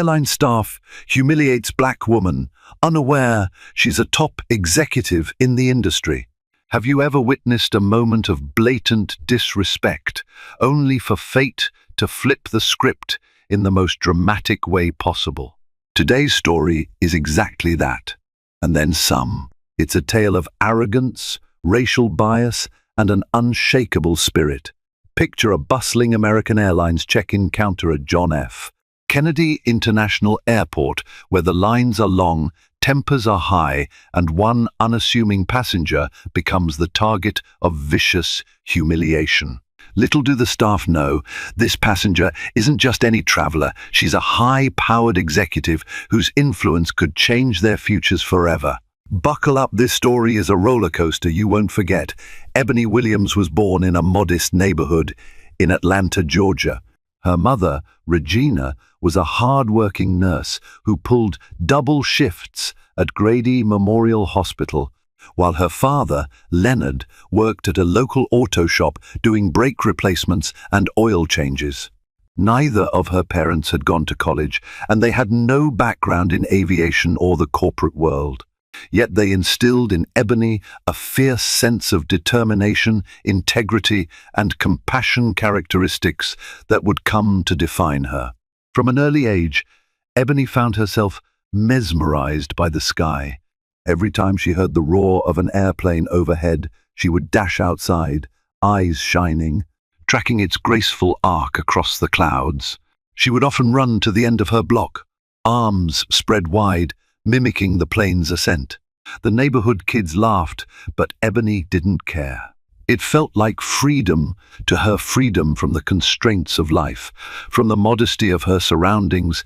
Airline staff humiliates black woman, unaware she's a top executive in the industry. Have you ever witnessed a moment of blatant disrespect, only for fate to flip the script in the most dramatic way possible? Today's story is exactly that, and then some. It's a tale of arrogance, racial bias, and an unshakable spirit. Picture a bustling American Airlines check-in counter at John F. Kennedy International Airport, where the lines are long, tempers are high, and one unassuming passenger becomes the target of vicious humiliation. Little do the staff know, this passenger isn't just any traveler. She's a high-powered executive whose influence could change their futures forever. Buckle up, this story is a roller coaster you won't forget. Ebony Williams was born in a modest neighborhood in Atlanta, Georgia. Her mother, Regina, was a hard-working nurse who pulled double shifts at Grady Memorial Hospital, while her father, Leonard, worked at a local auto shop doing brake replacements and oil changes. Neither of her parents had gone to college, and they had no background in aviation or the corporate world. Yet they instilled in Ebony a fierce sense of determination, integrity, and compassion, characteristics that would come to define her. From an early age, Ebony found herself mesmerized by the sky. Every time she heard the roar of an airplane overhead, she would dash outside, eyes shining, tracking its graceful arc across the clouds. She would often run to the end of her block, arms spread wide, mimicking the plane's ascent. The neighborhood kids laughed, but Ebony didn't care. It felt like freedom to her, freedom from the constraints of life, from the modesty of her surroundings,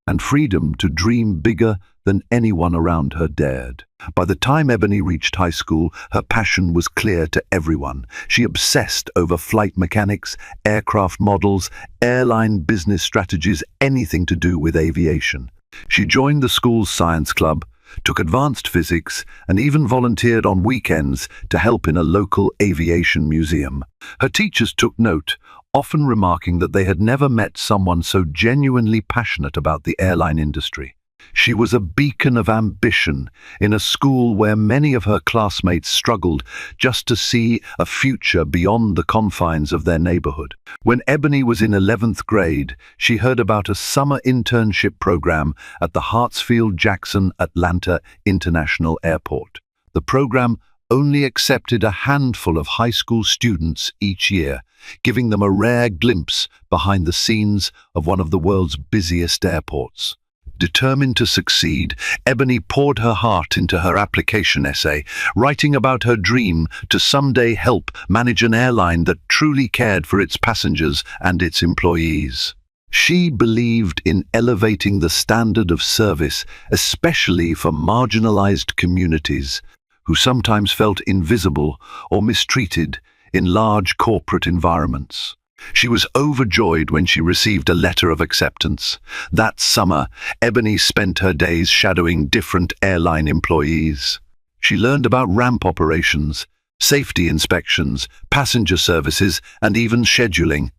and freedom to dream bigger than anyone around her dared. By the time Ebony reached high school, her passion was clear to everyone. She obsessed over flight mechanics, aircraft models, airline business strategies, anything to do with aviation. She joined the school's science club, took advanced physics, and even volunteered on weekends to help in a local aviation museum. Her teachers took note, often remarking that they had never met someone so genuinely passionate about the airline industry. She was a beacon of ambition in a school where many of her classmates struggled just to see a future beyond the confines of their neighborhood. When Ebony was in 11th grade, she heard about a summer internship program at the Hartsfield-Jackson Atlanta International Airport. The program only accepted a handful of high school students each year, giving them a rare glimpse behind the scenes of one of the world's busiest airports. Determined to succeed, Ebony poured her heart into her application essay, writing about her dream to someday help manage an airline that truly cared for its passengers and its employees. She believed in elevating the standard of service, especially for marginalized communities who sometimes felt invisible or mistreated in large corporate environments. She was overjoyed when she received a letter of acceptance. That summer, Ebony spent her days shadowing different airline employees. She learned about ramp operations, safety inspections, passenger services, and even scheduling.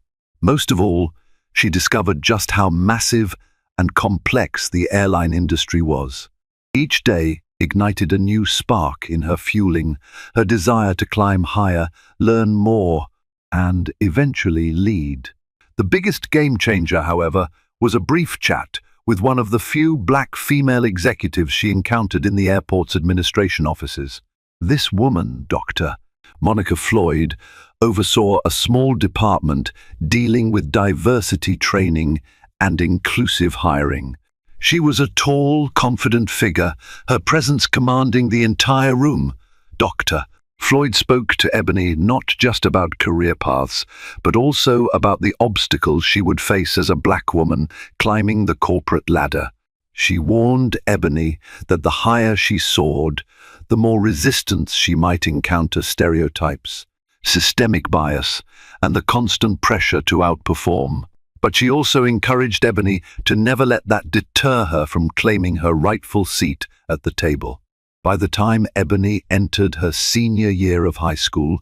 Most of all, she discovered just how massive and complex the airline industry was. Each day ignited a new spark in her, fueling her desire to climb higher, learn more, and eventually lead. The biggest game changer, however, was a brief chat with one of the few black female executives she encountered in the airport's administration offices. This woman, Dr. Monica Floyd, oversaw a small department dealing with diversity training and inclusive hiring. She was a tall, confident figure, her presence commanding the entire room. Dr. Floyd spoke to Ebony not just about career paths, but also about the obstacles she would face as a black woman climbing the corporate ladder. She warned Ebony that the higher she soared, the more resistance she might encounter stereotypes, systemic bias, and the constant pressure to outperform. But she also encouraged Ebony to never let that deter her from claiming her rightful seat at the table. By the time Ebony entered her senior year of high school,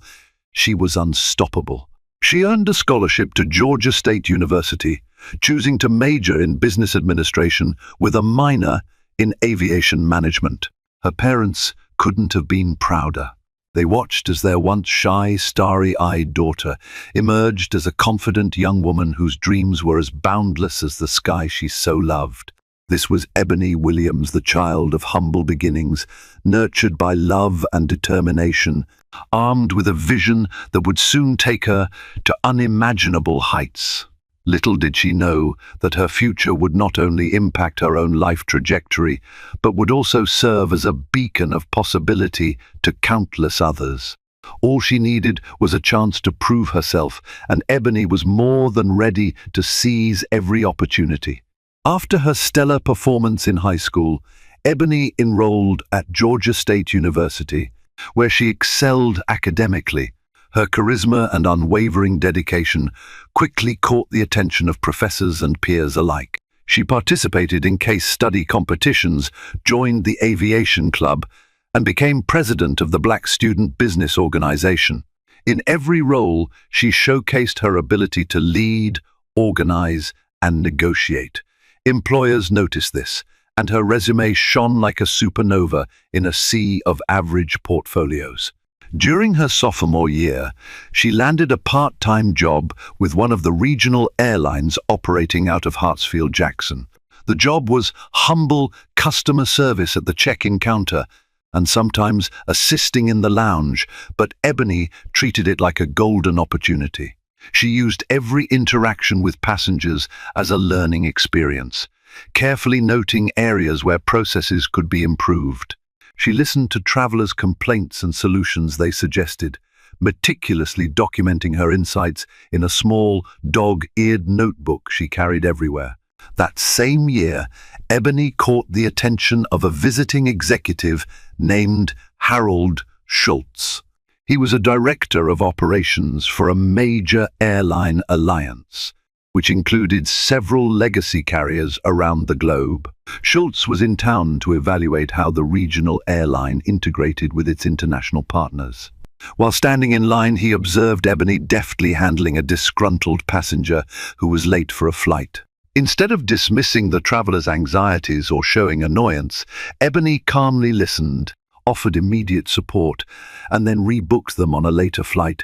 she was unstoppable. She earned a scholarship to Georgia State University, choosing to major in business administration with a minor in aviation management. Her parents couldn't have been prouder. They watched as their once shy, starry-eyed daughter emerged as a confident young woman whose dreams were as boundless as the sky she so loved. This was Ebony Williams, the child of humble beginnings, nurtured by love and determination, armed with a vision that would soon take her to unimaginable heights. Little did she know that her future would not only impact her own life trajectory, but would also serve as a beacon of possibility to countless others. All she needed was a chance to prove herself, and Ebony was more than ready to seize every opportunity. After her stellar performance in high school, Ebony enrolled at Georgia State University, where she excelled academically. Her charisma and unwavering dedication quickly caught the attention of professors and peers alike. She participated in case study competitions, joined the Aviation Club, and became president of the Black Student Business Organization. In every role, she showcased her ability to lead, organize, and negotiate. Employers noticed this, and her resume shone like a supernova in a sea of average portfolios. During her sophomore year, she landed a part-time job with one of the regional airlines operating out of Hartsfield-Jackson. The job was humble customer service at the check-in counter and sometimes assisting in the lounge, but Ebony treated it like a golden opportunity. She used every interaction with passengers as a learning experience, carefully noting areas where processes could be improved. She listened to travelers' complaints and solutions they suggested, meticulously documenting her insights in a small, dog-eared notebook she carried everywhere. That same year, Ebony caught the attention of a visiting executive named Harold Schultz. He was a director of operations for a major airline alliance, which included several legacy carriers around the globe. Schultz was in town to evaluate how the regional airline integrated with its international partners. While standing in line, he observed Ebony deftly handling a disgruntled passenger who was late for a flight. Instead of dismissing the traveler's anxieties or showing annoyance, Ebony calmly listened, offered immediate support, and then rebooked them on a later flight,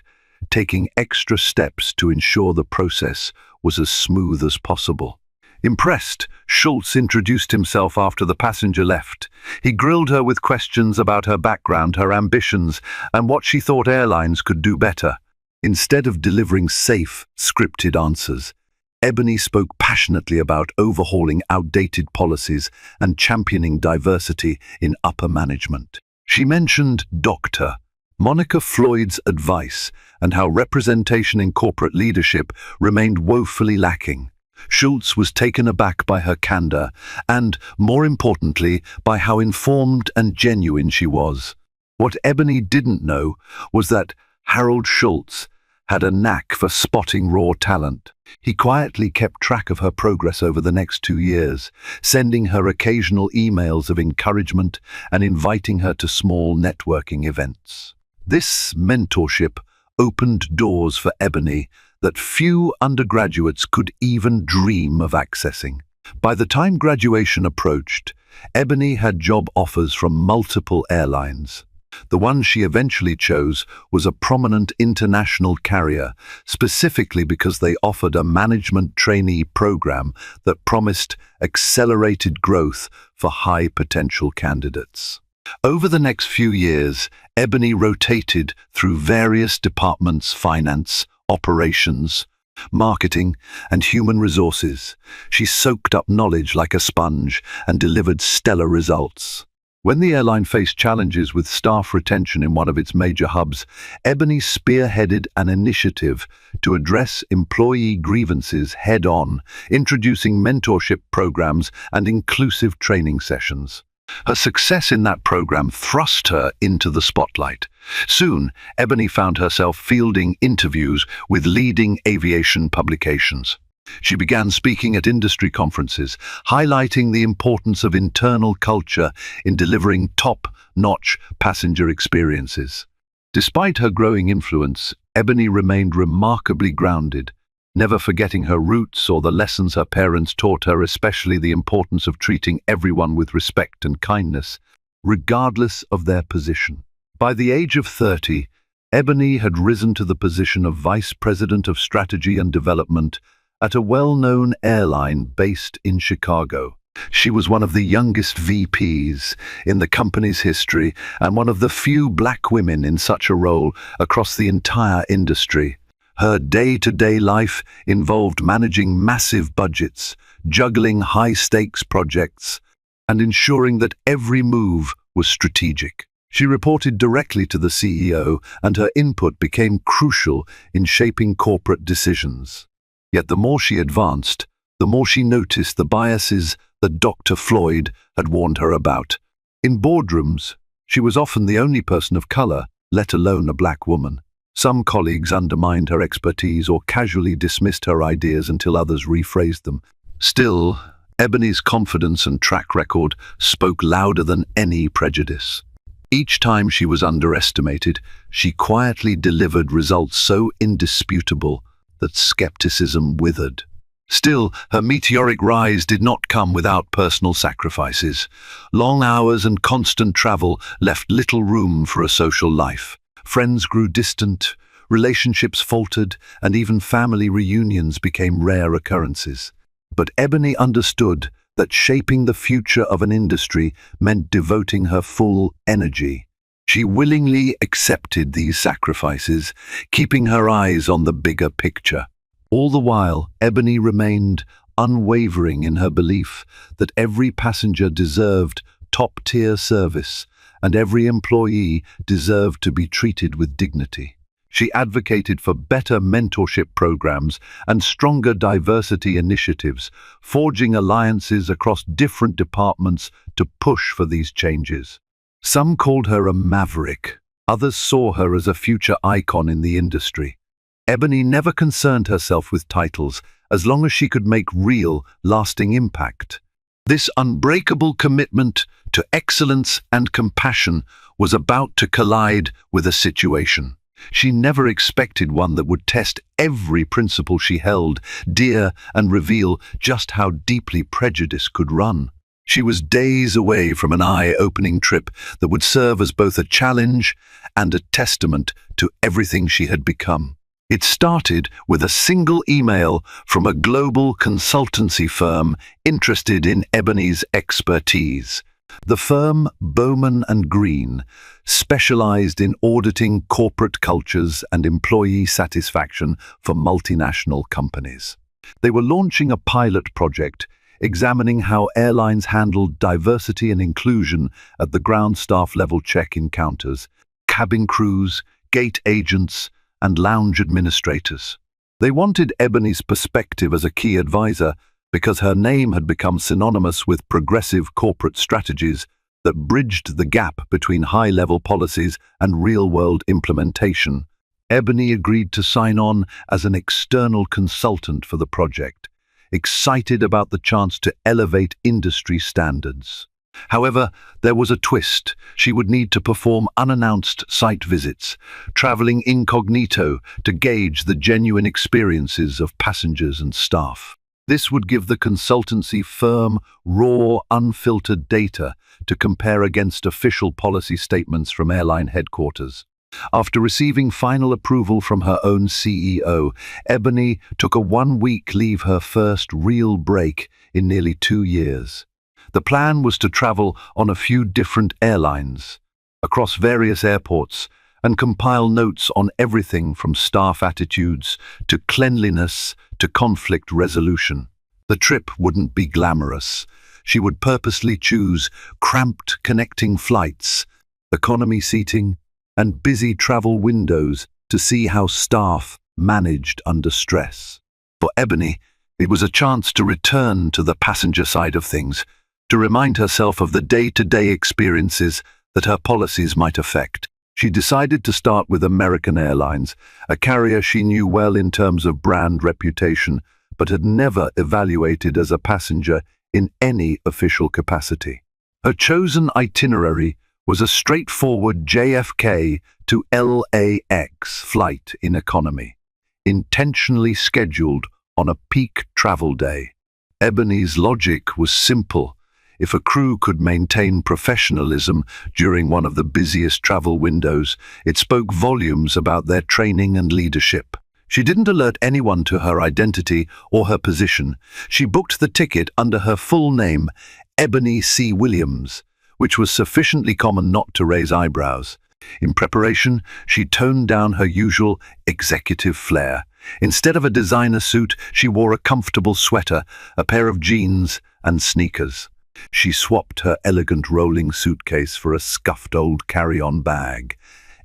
taking extra steps to ensure the process was as smooth as possible. Impressed, Schultz introduced himself after the passenger left. He grilled her with questions about her background, her ambitions, and what she thought airlines could do better. Instead of delivering safe, scripted answers, Ebony spoke passionately about overhauling outdated policies and championing diversity in upper management. She mentioned Dr. Monica Floyd's advice and how representation in corporate leadership remained woefully lacking. Schultz was taken aback by her candor and, more importantly, by how informed and genuine she was. What Ebony didn't know was that Harold Schultz had a knack for spotting raw talent. He quietly kept track of her progress over the next 2 years, sending her occasional emails of encouragement and inviting her to small networking events. This mentorship opened doors for Ebony that few undergraduates could even dream of accessing. By the time graduation approached, Ebony had job offers from multiple airlines. The one she eventually chose was a prominent international carrier, specifically because they offered a management trainee program that promised accelerated growth for high-potential candidates. Over the next few years, Ebony rotated through various departments: finance, operations, marketing, and human resources. She soaked up knowledge like a sponge and delivered stellar results. When the airline faced challenges with staff retention in one of its major hubs, Ebony spearheaded an initiative to address employee grievances head-on, introducing mentorship programs and inclusive training sessions. Her success in that program thrust her into the spotlight. Soon, Ebony found herself fielding interviews with leading aviation publications. She began speaking at industry conferences, highlighting the importance of internal culture in delivering top-notch passenger experiences. Despite her growing influence, Ebony remained remarkably grounded. never forgetting her roots or the lessons her parents taught her, especially the importance of treating everyone with respect and kindness, regardless of their position. By the age of 30, Ebony had risen to the position of Vice President of Strategy and Development at a well-known airline based in Chicago. She was one of the youngest VPs in the company's history and one of the few black women in such a role across the entire industry. Her day-to-day life involved managing massive budgets, juggling high-stakes projects, and ensuring that every move was strategic. She reported directly to the CEO, and her input became crucial in shaping corporate decisions. Yet the more she advanced, the more she noticed the biases that Dr. Floyd had warned her about. In boardrooms, she was often the only person of color, let alone a black woman. Some colleagues undermined her expertise or casually dismissed her ideas until others rephrased them. Still, Ebony's confidence and track record spoke louder than any prejudice. Each time she was underestimated, she quietly delivered results so indisputable that skepticism withered. Still, her meteoric rise did not come without personal sacrifices. Long hours and constant travel left little room for a social life. Friends grew distant, relationships faltered, and even family reunions became rare occurrences. But Ebony understood that shaping the future of an industry meant devoting her full energy. She willingly accepted these sacrifices, keeping her eyes on the bigger picture. All the while, Ebony remained unwavering in her belief that every passenger deserved top-tier service and every employee deserved to be treated with dignity. She advocated for better mentorship programs and stronger diversity initiatives, forging alliances across different departments to push for these changes. Some called her a maverick, others saw her as a future icon in the industry. Ebony never concerned herself with titles as long as she could make real, lasting impact. This unbreakable commitment to excellence and compassion was about to collide with a situation. She never expected one that would test every principle she held dear and reveal just how deeply prejudice could run. She was days away from an eye-opening trip that would serve as both a challenge and a testament to everything she had become. It started with a single email from a global consultancy firm interested in Ebony's expertise. The firm, Bowman & Green, specialized in auditing corporate cultures and employee satisfaction for multinational companies. They were launching a pilot project examining how airlines handled diversity and inclusion at the ground staff level check-in counters, cabin crews, gate agents, and lounge administrators. They wanted Ebony's perspective as a key advisor because her name had become synonymous with progressive corporate strategies that bridged the gap between high-level policies and real-world implementation. Ebony agreed to sign on as an external consultant for the project, excited about the chance to elevate industry standards. However, there was a twist. She would need to perform unannounced site visits, traveling incognito to gauge the genuine experiences of passengers and staff. This would give the consultancy firm raw, unfiltered data to compare against official policy statements from airline headquarters. After receiving final approval from her own CEO, Ebony took a one-week leave, her first real break in nearly 2 years. The plan was to travel on a few different airlines, across various airports, and compile notes on everything from staff attitudes to cleanliness to conflict resolution. The trip wouldn't be glamorous. She would purposely choose cramped connecting flights, economy seating, and busy travel windows to see how staff managed under stress. For Ebony, it was a chance to return to the passenger side of things, to remind herself of the day-to-day experiences that her policies might affect. She decided to start with American Airlines, a carrier she knew well in terms of brand reputation, but had never evaluated as a passenger in any official capacity. Her chosen itinerary was a straightforward JFK to LAX flight in economy. intentionally scheduled on a peak travel day. Ebony's logic was simple. If a crew could maintain professionalism during one of the busiest travel windows, it spoke volumes about their training and leadership. She didn't alert anyone to her identity or her position. She booked the ticket under her full name, Ebony C. Williams, which was sufficiently common not to raise eyebrows. In preparation, she toned down her usual executive flair. Instead of a designer suit, she wore a comfortable sweater, a pair of jeans, and sneakers. She swapped her elegant rolling suitcase for a scuffed old carry-on bag.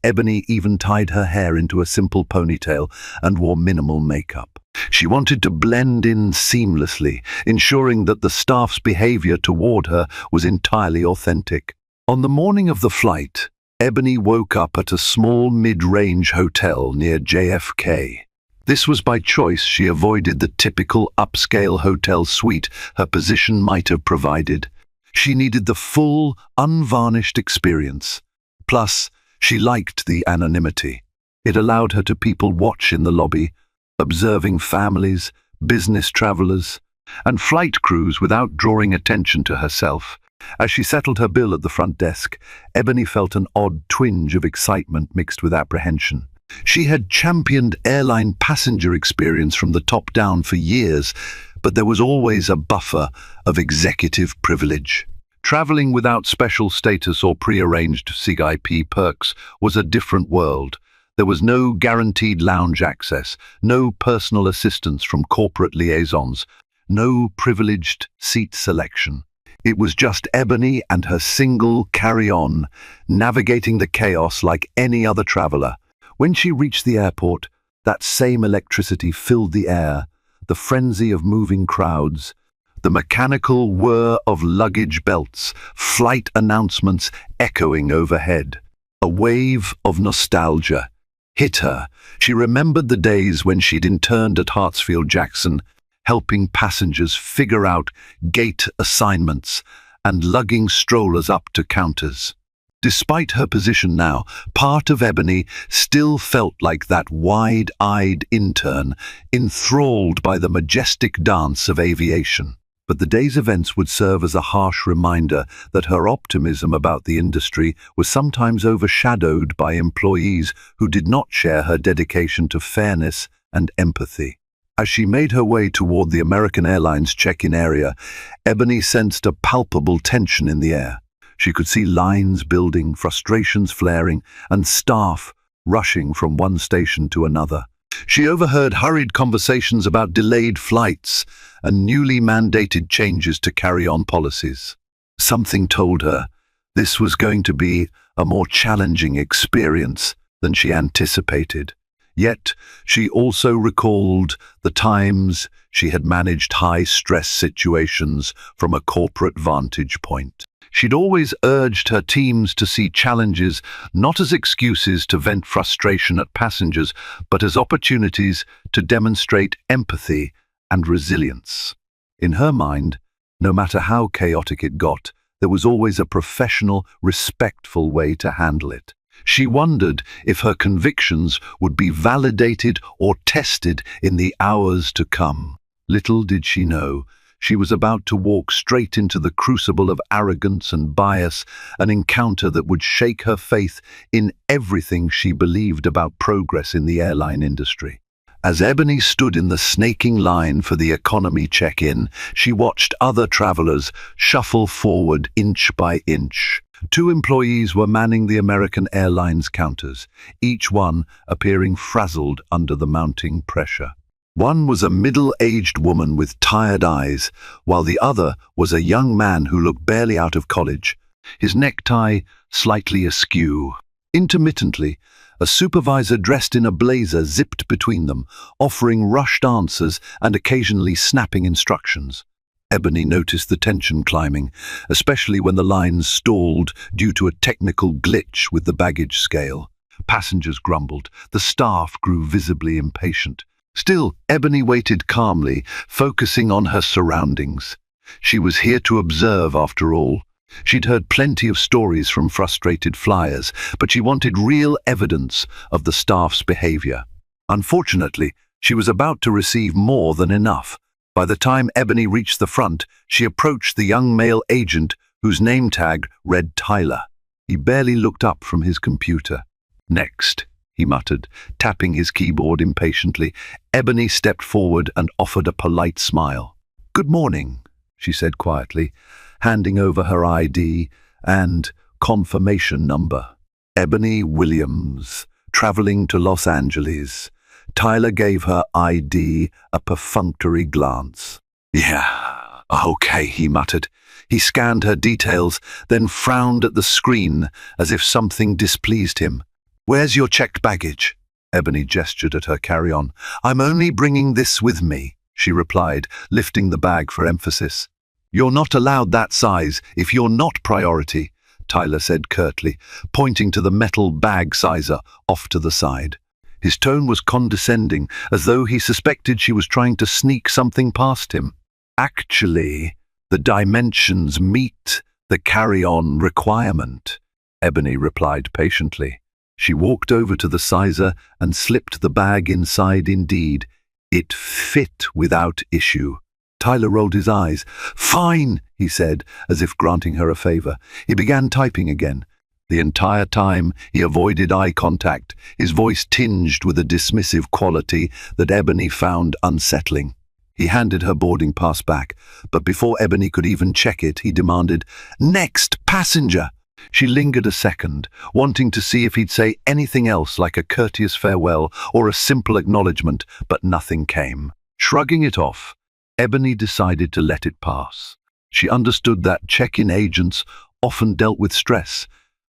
Ebony even tied her hair into a simple ponytail and wore minimal makeup. She wanted to blend in seamlessly, ensuring that the staff's behavior toward her was entirely authentic. On the morning of the flight, Ebony woke up at a small mid-range hotel near JFK. This was by choice. She avoided the typical upscale hotel suite her position might have provided. She needed the full, unvarnished experience. Plus, she liked the anonymity. It allowed her to people watch in the lobby, observing families, business travelers, and flight crews without drawing attention to herself. As she settled her bill at the front desk, Ebony felt an odd twinge of excitement mixed with apprehension. She had championed airline passenger experience from the top down for years, but there was always a buffer of executive privilege. Traveling without special status or pre-arranged CIP perks was a different world. There was no guaranteed lounge access, no personal assistance from corporate liaisons, no privileged seat selection. It was just Ebony and her single carry-on, navigating the chaos like any other traveler. When she reached the airport, that same electricity filled the air, the frenzy of moving crowds, the mechanical whir of luggage belts, flight announcements echoing overhead. A wave of nostalgia hit her. She remembered the days when she'd interned at Hartsfield-Jackson, helping passengers figure out gate assignments and lugging strollers up to counters. Despite her position now, part of Ebony still felt like that wide-eyed intern, enthralled by the majestic dance of aviation. But the day's events would serve as a harsh reminder that her optimism about the industry was sometimes overshadowed by employees who did not share her dedication to fairness and empathy. As she made her way toward the American Airlines check-in area, Ebony sensed a palpable tension in the air. She could see lines building, frustrations flaring, and staff rushing from one station to another. She overheard hurried conversations about delayed flights and newly mandated changes to carry-on policies. Something told her this was going to be a more challenging experience than she anticipated. Yet, she also recalled the times she had managed high-stress situations from a corporate vantage point. She'd always urged her teams to see challenges not as excuses to vent frustration at passengers, but as opportunities to demonstrate empathy and resilience. In her mind, no matter how chaotic it got, there was always a professional, respectful way to handle it. She wondered if her convictions would be validated or tested in the hours to come. Little did she know, she was about to walk straight into the crucible of arrogance and bias, an encounter that would shake her faith in everything she believed about progress in the airline industry. As Ebony stood in the snaking line for the economy check-in, she watched other travelers shuffle forward inch by inch. 2 employees were manning the American Airlines counters, each one appearing frazzled under the mounting pressure. One was a middle-aged woman with tired eyes, while the other was a young man who looked barely out of college, his necktie slightly askew. Intermittently, a supervisor dressed in a blazer zipped between them, offering rushed answers and occasionally snapping instructions. Ebony noticed the tension climbing, especially when the lines stalled due to a technical glitch with the baggage scale. Passengers grumbled. The staff grew visibly impatient. Still, Ebony waited calmly, focusing on her surroundings. She was here to observe, after all. She'd heard plenty of stories from frustrated flyers, but she wanted real evidence of the staff's behavior. Unfortunately, She was about to receive more than enough. By the time Ebony reached the front, she approached the young male agent whose name tag read Tyler. He barely looked up from his computer. "Next," he muttered, tapping his keyboard impatiently. Ebony stepped forward and offered a polite smile. "Good morning," she said quietly, handing over her ID and confirmation number. Ebony Williams, traveling to Los Angeles. Tyler gave her ID a perfunctory glance. "Yeah, okay," he muttered. He scanned her details, then frowned at the screen as if something displeased him. "Where's your checked baggage?" Ebony gestured at her carry-on. "I'm only bringing this with me," she replied, lifting the bag for emphasis. "You're not allowed that size if you're not priority," Tyler said curtly, pointing to the metal bag sizer off to the side. His tone was condescending, as though he suspected she was trying to sneak something past him. "Actually, the dimensions meet the carry-on requirement," Ebony replied patiently. She walked over to the sizer and slipped the bag inside. Indeed, it fit without issue. Tyler rolled his eyes. "Fine," he said, as if granting her a favor. He began typing again. The entire time, he avoided eye contact, his voice tinged with a dismissive quality that Ebony found unsettling. He handed her boarding pass back, but before Ebony could even check it, he demanded, "Next passenger!" She lingered a second, wanting to see if he'd say anything else like a courteous farewell or a simple acknowledgement, but nothing came. Shrugging it off, Ebony decided to let it pass. She understood that check-in agents often dealt with stress.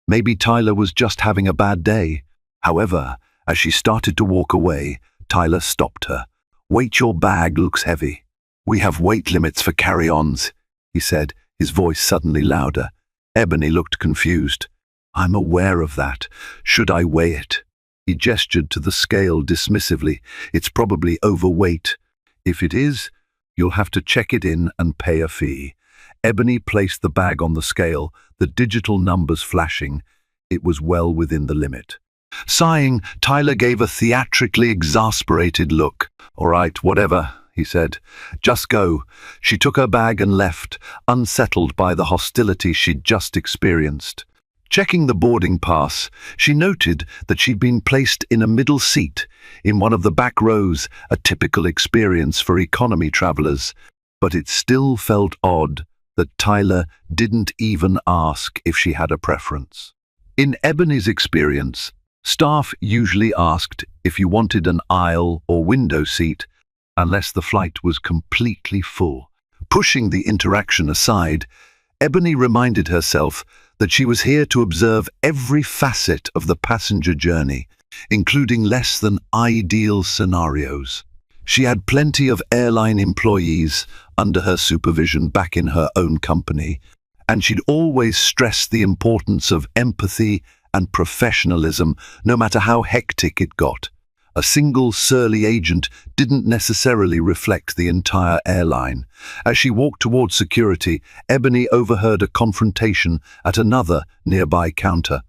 Maybe Tyler was just having a bad day. However, as she started to walk away, Tyler stopped her. "Wait, your bag looks heavy." "We have weight limits for carry-ons," he said, his voice suddenly louder. Ebony looked confused. "I'm aware of that. Should I weigh it?" He gestured to the scale dismissively. "It's probably overweight. If it is, you'll have to check it in and pay a fee." Ebony placed the bag on the scale, the digital numbers flashing. It was well within the limit. Sighing, Tyler gave a theatrically exasperated look. "All right, whatever," he said. "Just go." She took her bag and left, unsettled by the hostility she'd just experienced. Checking the boarding pass, she noted that she'd been placed in a middle seat, in one of the back rows, a typical experience for economy travelers. But it still felt odd that Tyler didn't even ask if she had a preference. In Ebony's experience, staff usually asked if you wanted an aisle or window seat, unless the flight was completely full. Pushing the interaction aside, Ebony reminded herself that she was here to observe every facet of the passenger journey, including less than ideal scenarios. She had plenty of airline employees under her supervision back in her own company, and she'd always stressed the importance of empathy and professionalism, no matter how hectic it got. A single surly agent didn't necessarily reflect the entire airline. As she walked towards security, Ebony overheard a confrontation at another nearby counter.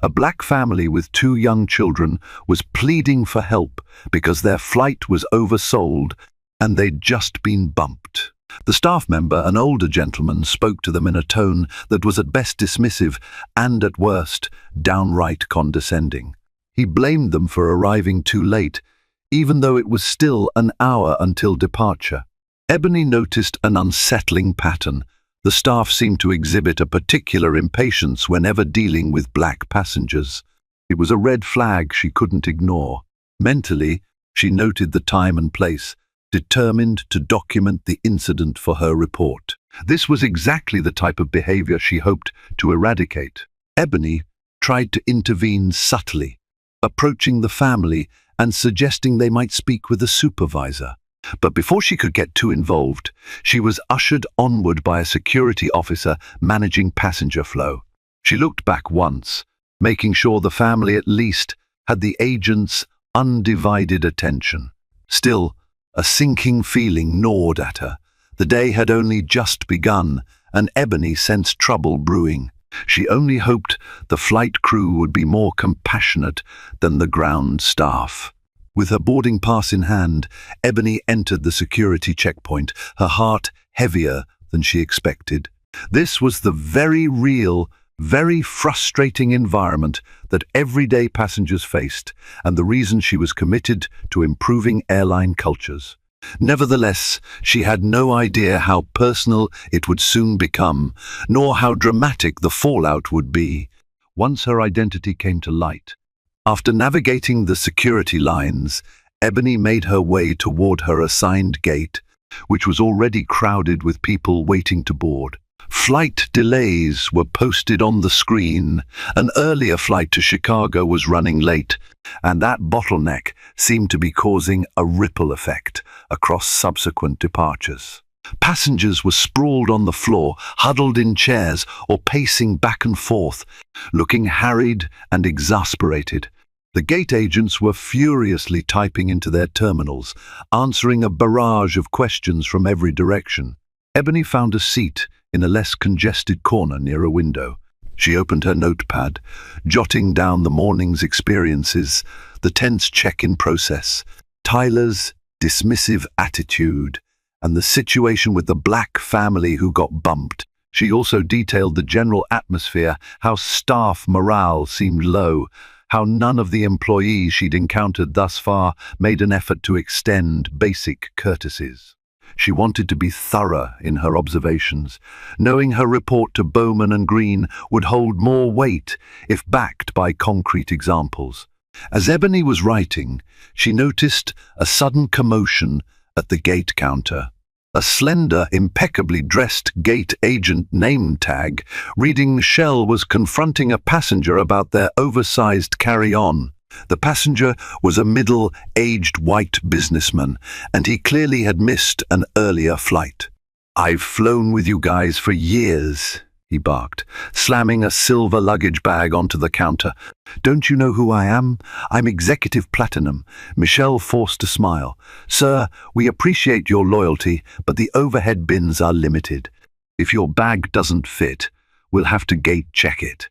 A black family with 2 young children was pleading for help because their flight was oversold and they'd just been bumped. The staff member, an older gentleman, spoke to them in a tone that was at best dismissive and at worst downright condescending. He blamed them for arriving too late, even though it was still an hour until departure. Ebony noticed an unsettling pattern. The staff seemed to exhibit a particular impatience whenever dealing with black passengers. It was a red flag she couldn't ignore. Mentally, she noted the time and place, determined to document the incident for her report. This was exactly the type of behavior she hoped to eradicate. Ebony tried to intervene subtly, approaching the family and suggesting they might speak with a supervisor. But before she could get too involved, she was ushered onward by a security officer managing passenger flow. She looked back once, making sure the family at least had the agent's undivided attention. Still, a sinking feeling gnawed at her. The day had only just begun, and Ebony sensed trouble brewing. She only hoped the flight crew would be more compassionate than the ground staff. With her boarding pass in hand, Ebony entered the security checkpoint, her heart heavier than she expected. This was the very real, very frustrating environment that everyday passengers faced, and the reason she was committed to improving airline cultures. Nevertheless, she had no idea how personal it would soon become, nor how dramatic the fallout would be. Once her identity came to light, after navigating the security lines, Ebony made her way toward her assigned gate, which was already crowded with people waiting to board. Flight delays were posted on the screen. An earlier flight to Chicago was running late, and that bottleneck seemed to be causing a ripple effect across subsequent departures. Passengers were sprawled on the floor, huddled in chairs, or pacing back and forth, looking harried and exasperated. The gate agents were furiously typing into their terminals, answering a barrage of questions from every direction. Ebony found a seat in a less congested corner near a window. She opened her notepad, jotting down the morning's experiences, the tense check-in process, Tyler's dismissive attitude, and the situation with the black family who got bumped. She also detailed the general atmosphere, how staff morale seemed low, how none of the employees she'd encountered thus far made an effort to extend basic courtesies. She wanted to be thorough in her observations, knowing her report to Bowman and Green would hold more weight if backed by concrete examples. As Ebony was writing, she noticed a sudden commotion at the gate counter. A slender, impeccably dressed gate agent name tag reading Michelle was confronting a passenger about their oversized carry-on. The passenger was a middle-aged white businessman, and he clearly had missed an earlier flight. "I've flown with you guys for years," he barked, slamming a silver luggage bag onto the counter. "Don't you know who I am? I'm Executive Platinum." Michelle forced a smile. "Sir, we appreciate your loyalty, but the overhead bins are limited. If your bag doesn't fit, we'll have to gate check it."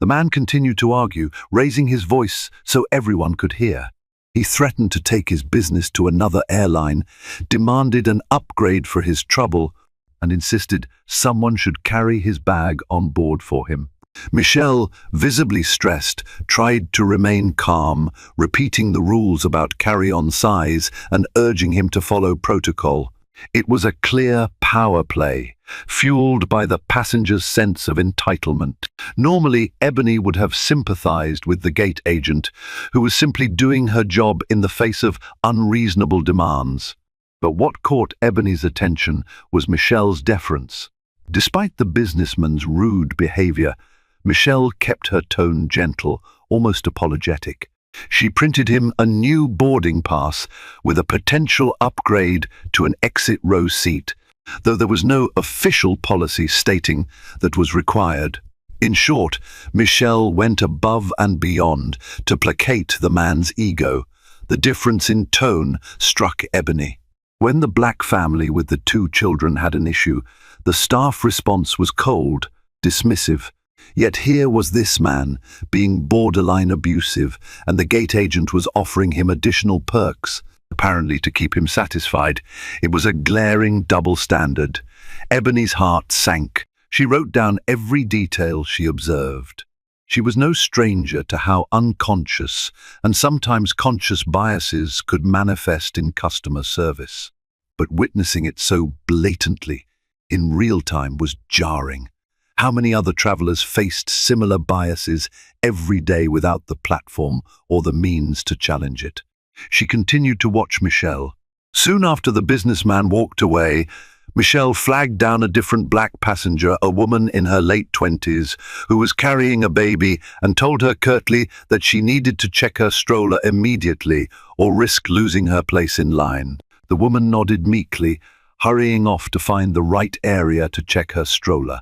The man continued to argue, raising his voice so everyone could hear. He threatened to take his business to another airline, demanded an upgrade for his trouble, and insisted someone should carry his bag on board for him. Michelle, visibly stressed, tried to remain calm, repeating the rules about carry-on size and urging him to follow protocol. It was a clear power play, fueled by the passenger's sense of entitlement. Normally, Ebony would have sympathized with the gate agent, who was simply doing her job in the face of unreasonable demands. But what caught Ebony's attention was Michelle's deference. Despite the businessman's rude behavior, Michelle kept her tone gentle, almost apologetic. She printed him a new boarding pass with a potential upgrade to an exit row seat, though there was no official policy stating that was required. In short, Michelle went above and beyond to placate the man's ego. The difference in tone struck Ebony. When the black family with the 2 children had an issue, the staff response was cold, dismissive. Yet here was this man, being borderline abusive, and the gate agent was offering him additional perks, apparently to keep him satisfied. It was a glaring double standard. Ebony's heart sank. She wrote down every detail she observed. She was no stranger to how unconscious and sometimes conscious biases could manifest in customer service. But witnessing it so blatantly, in real time, was jarring. How many other travelers faced similar biases every day without the platform or the means to challenge it? She continued to watch Michelle. Soon after the businessman walked away, Michelle flagged down a different black passenger, a woman in her late 20s, who was carrying a baby, and told her curtly that she needed to check her stroller immediately or risk losing her place in line. The woman nodded meekly, hurrying off to find the right area to check her stroller.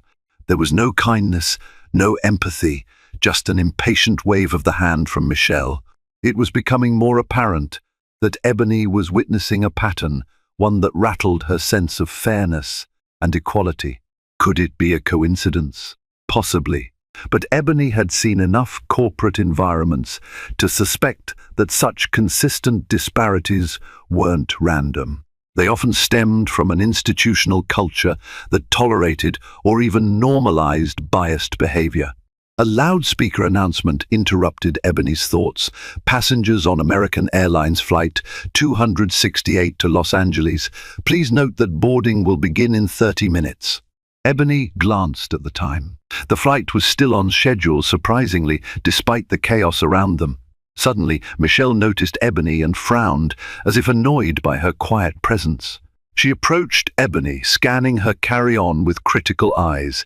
There was no kindness, no empathy, just an impatient wave of the hand from Michelle. It was becoming more apparent that Ebony was witnessing a pattern, one that rattled her sense of fairness and equality. Could it be a coincidence? Possibly. But Ebony had seen enough corporate environments to suspect that such consistent disparities weren't random. They often stemmed from an institutional culture that tolerated or even normalized biased behavior. A loudspeaker announcement interrupted Ebony's thoughts. Passengers on American Airlines Flight 268 to Los Angeles, please note that boarding will begin in 30 minutes. Ebony glanced at the time. The flight was still on schedule, surprisingly, despite the chaos around them. Suddenly, Michelle noticed Ebony and frowned, as if annoyed by her quiet presence. She approached Ebony, scanning her carry-on with critical eyes.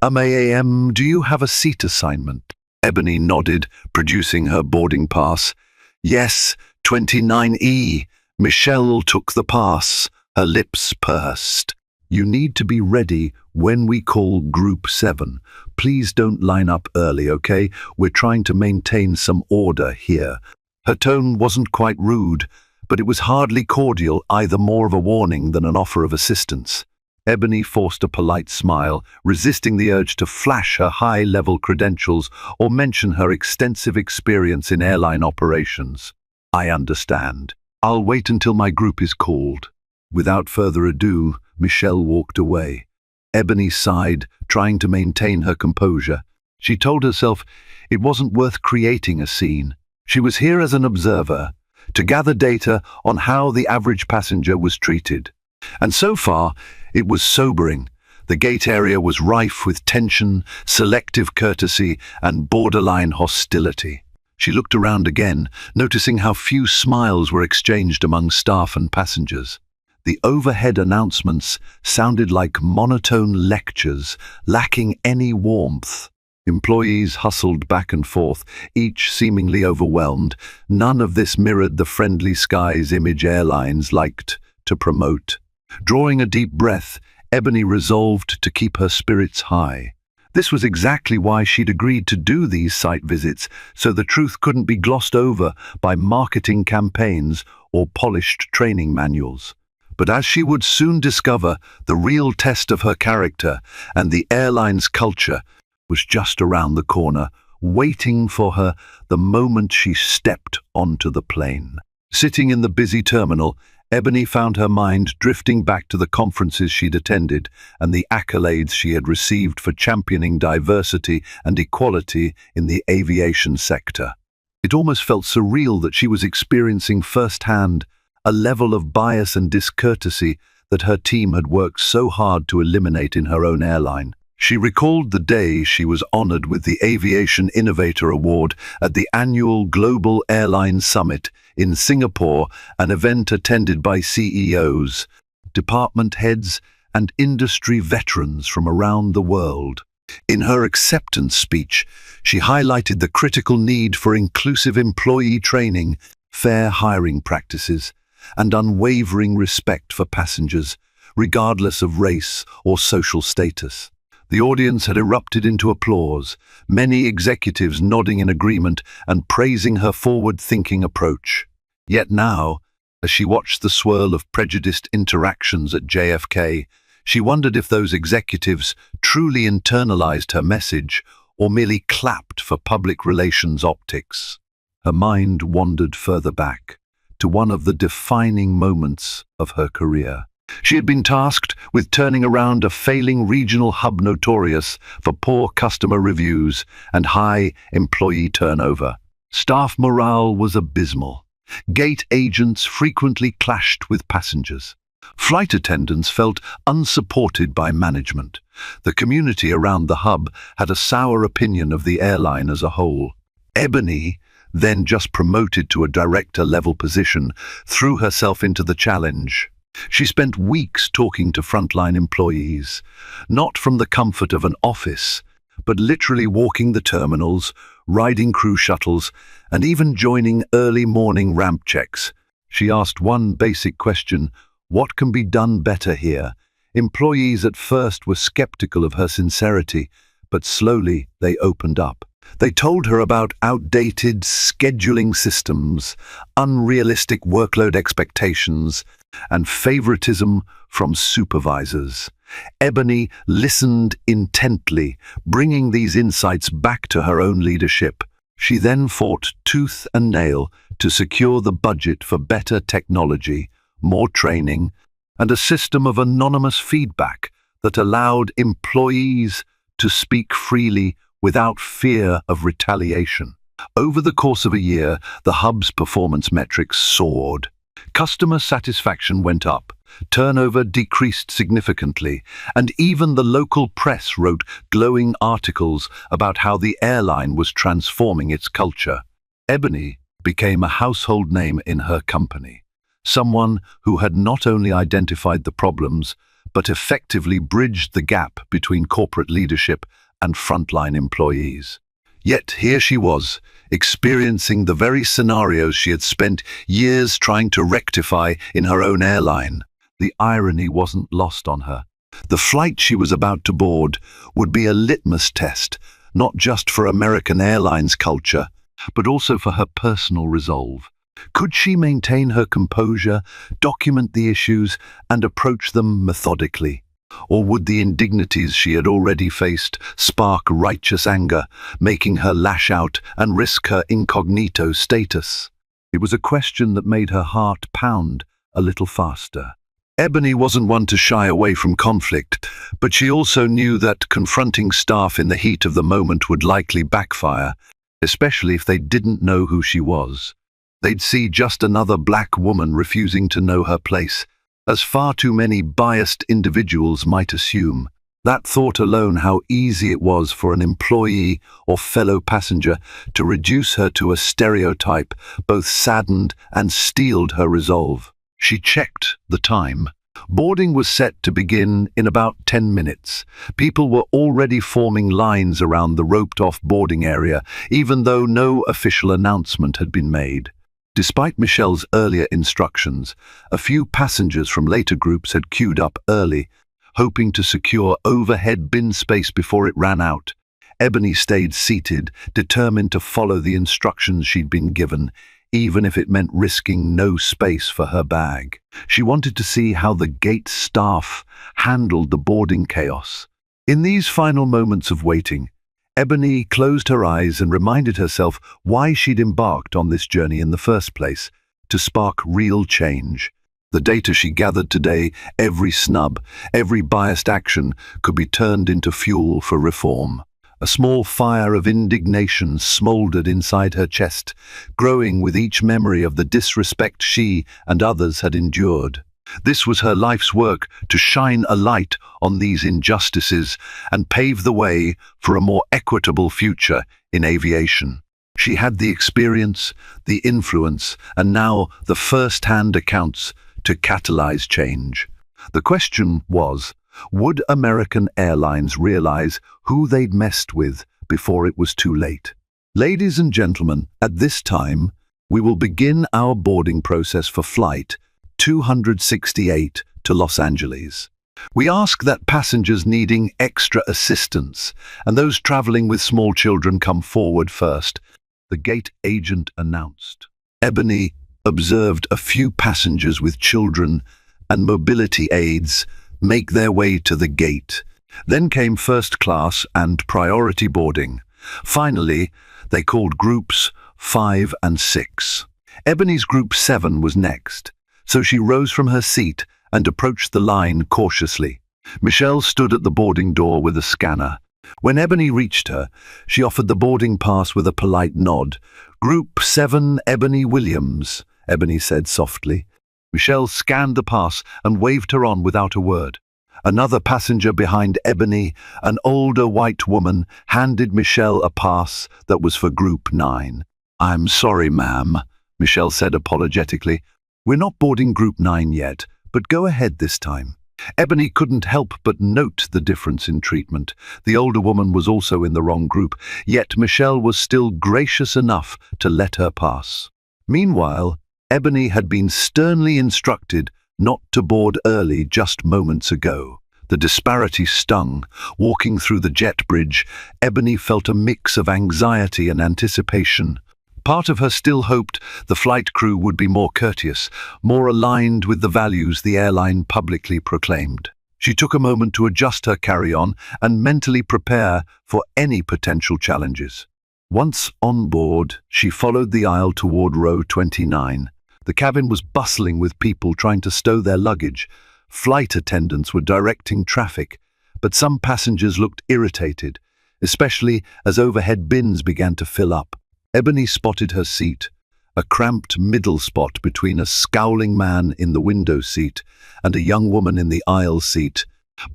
"Ma'am, do you have a seat assignment?" Ebony nodded, producing her boarding pass. "Yes, 29E. Michelle took the pass, her lips pursed. "You need to be ready when we call Group 7. Please don't line up early, okay? We're trying to maintain some order here." Her tone wasn't quite rude, but it was hardly cordial, either more of a warning than an offer of assistance. Ebony forced a polite smile, resisting the urge to flash her high-level credentials or mention her extensive experience in airline operations. "I understand. I'll wait until my group is called." Without further ado, Michelle walked away. Ebony sighed, trying to maintain her composure. She told herself it wasn't worth creating a scene. She was here as an observer, to gather data on how the average passenger was treated. And so far, it was sobering. The gate area was rife with tension, selective courtesy, and borderline hostility. She looked around again, noticing how few smiles were exchanged among staff and passengers. The overhead announcements sounded like monotone lectures, lacking any warmth. Employees hustled back and forth, each seemingly overwhelmed. None of this mirrored the friendly skies image airlines liked to promote. Drawing a deep breath, Ebony resolved to keep her spirits high. This was exactly why she'd agreed to do these site visits, so the truth couldn't be glossed over by marketing campaigns or polished training manuals. But as she would soon discover, the real test of her character and the airline's culture was just around the corner, waiting for her the moment she stepped onto the plane. Sitting in the busy terminal, Ebony found her mind drifting back to the conferences she'd attended and the accolades she had received for championing diversity and equality in the aviation sector. It almost felt surreal that she was experiencing firsthand a level of bias and discourtesy that her team had worked so hard to eliminate in her own airline. She recalled the day she was honored with the Aviation Innovator Award at the annual Global Airline Summit in Singapore, an event attended by CEOs, department heads, and industry veterans from around the world. In her acceptance speech, she highlighted the critical need for inclusive employee training, fair hiring practices, and unwavering respect for passengers, regardless of race or social status. The audience had erupted into applause, many executives nodding in agreement and praising her forward-thinking approach. Yet now, as she watched the swirl of prejudiced interactions at JFK, she wondered if those executives truly internalized her message or merely clapped for public relations optics. Her mind wandered further back, to one of the defining moments of her career. She had been tasked with turning around a failing regional hub notorious for poor customer reviews and high employee turnover. Staff morale was abysmal. Gate agents frequently clashed with passengers. Flight attendants felt unsupported by management. The community around the hub had a sour opinion of the airline as a whole. Ebony, then just promoted to a director-level position, threw herself into the challenge. She spent weeks talking to frontline employees, not from the comfort of an office, but literally walking the terminals, riding crew shuttles, and even joining early morning ramp checks. She asked one basic question: what can be done better here? Employees at first were skeptical of her sincerity, but slowly they opened up. They told her about outdated scheduling systems, unrealistic workload expectations, and favoritism from supervisors. Ebony listened intently, bringing these insights back to her own leadership. She then fought tooth and nail to secure the budget for better technology, more training, and a system of anonymous feedback that allowed employees to speak freely without fear of retaliation. Over the course of a year, the hub's performance metrics soared. Customer satisfaction went up, turnover decreased significantly, and even the local press wrote glowing articles about how the airline was transforming its culture. Ebony became a household name in her company, someone who had not only identified the problems, but effectively bridged the gap between corporate leadership and frontline employees. Yet here she was, experiencing the very scenarios she had spent years trying to rectify in her own airline. The irony wasn't lost on her. The flight she was about to board would be a litmus test, not just for American Airlines culture, but also for her personal resolve. Could she maintain her composure, document the issues, and approach them methodically? Or would the indignities she had already faced spark righteous anger, making her lash out and risk her incognito status? It was a question that made her heart pound a little faster. Ebony wasn't one to shy away from conflict, but she also knew that confronting staff in the heat of the moment would likely backfire, especially if they didn't know who she was. They'd see just another black woman refusing to know her place, as far too many biased individuals might assume. That thought alone, how easy it was for an employee or fellow passenger to reduce her to a stereotype, both saddened and steeled her resolve. She checked the time. Boarding was set to begin in about 10 minutes. People were already forming lines around the roped-off boarding area, even though no official announcement had been made. Despite Michelle's earlier instructions, a few passengers from later groups had queued up early, hoping to secure overhead bin space before it ran out. Ebony stayed seated, determined to follow the instructions she'd been given, even if it meant risking no space for her bag. She wanted to see how the gate staff handled the boarding chaos. In these final moments of waiting, Ebony closed her eyes and reminded herself why she'd embarked on this journey in the first place, to spark real change. The data she gathered today, every snub, every biased action, could be turned into fuel for reform. A small fire of indignation smoldered inside her chest, growing with each memory of the disrespect she and others had endured. This was her life's work, to shine a light on these injustices and pave the way for a more equitable future in aviation. She had the experience, the influence, and now the first-hand accounts to catalyze change. The question was, would American Airlines realize who they'd messed with before it was too late? Ladies and gentlemen, at this time, we will begin our boarding process for flight 268 to Los Angeles. We ask that passengers needing extra assistance and those traveling with small children come forward first, the gate agent announced. Ebony observed a few passengers with children and mobility aids make their way to the gate. Then came first class and priority boarding. Finally, they called groups 5 and 6. Ebony's group 7 was next, so she rose from her seat and approached the line cautiously. Michelle stood at the boarding door with a scanner. When Ebony reached her, she offered the boarding pass with a polite nod. "Group 7, Ebony Williams," Ebony said softly. Michelle scanned the pass and waved her on without a word. Another passenger behind Ebony, an older white woman, handed Michelle a pass that was for Group 9. "I'm sorry, ma'am," Michelle said apologetically. "We're not boarding Group 9 yet, but go ahead this time." Ebony couldn't help but note the difference in treatment. The older woman was also in the wrong group, yet Michelle was still gracious enough to let her pass. Meanwhile, Ebony had been sternly instructed not to board early just moments ago. The disparity stung. Walking through the jet bridge, Ebony felt a mix of anxiety and anticipation. Part of her still hoped the flight crew would be more courteous, more aligned with the values the airline publicly proclaimed. She took a moment to adjust her carry-on and mentally prepare for any potential challenges. Once on board, she followed the aisle toward row 29. The cabin was bustling with people trying to stow their luggage. Flight attendants were directing traffic, but some passengers looked irritated, especially as overhead bins began to fill up. Ebony spotted her seat, a cramped middle spot between a scowling man in the window seat and a young woman in the aisle seat,